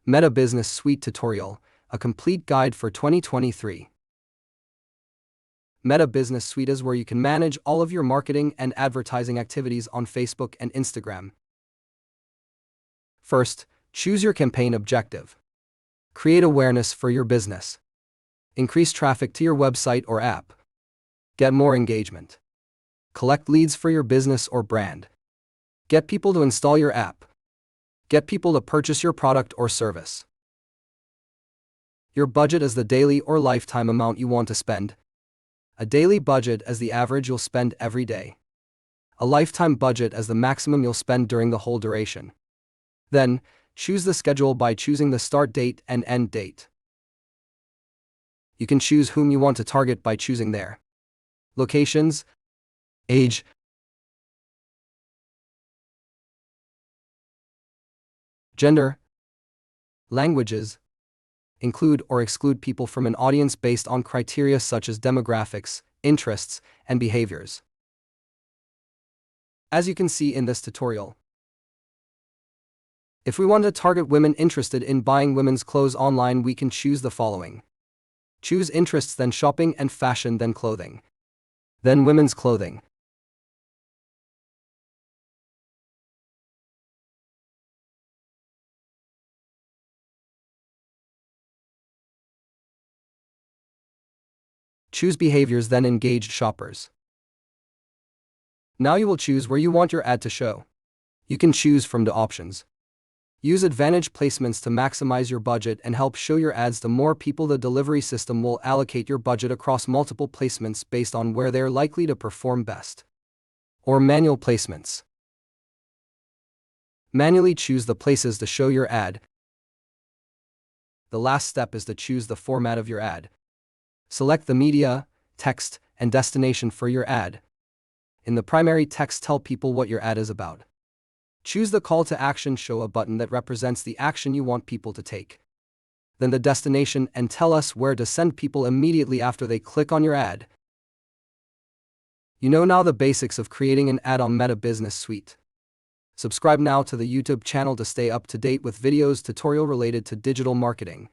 Meta Business Suite Tutorial, a complete guide for 2023. Meta Business Suite is where you can manage all of your marketing and advertising activities on Facebook and Instagram. First, choose your campaign objective. Create awareness for your business. Increase traffic to your website or app. Get more engagement. Collect leads for your business or brand. Get people to install your app. Get people to purchase your product or service. Your budget is the daily or lifetime amount you want to spend. A daily budget as the average you'll spend every day. A lifetime budget as the maximum you'll spend during the whole duration. Then, choose the schedule by choosing the start date and end date. You can choose whom you want to target by choosing their locations, age, gender, languages. Include or exclude people from an audience based on criteria such as demographics, interests, and behaviors. As you can see in this tutorial, if we want to target women interested in buying women's clothes online, we can choose the following. Choose interests, then shopping, and fashion, then clothing. Then women's clothing. Choose behaviors, then engaged shoppers. Now you will choose where you want your ad to show. You can choose from the options. Use advantage placements to maximize your budget and help show your ads to more people. The delivery system will allocate your budget across multiple placements based on where they are likely to perform best. Or manual placements. Manually choose the places to show your ad. The last step is to choose the format of your ad. Select the media, text, and destination for your ad. In the primary text, tell people what your ad is about. Choose the call to action, show a button that represents the action you want people to take. Then the destination, and tell us where to send people immediately after they click on your ad. You know now the basics of creating an ad on Meta Business Suite. Subscribe now to the YouTube channel to stay up to date with videos tutorial related to digital marketing.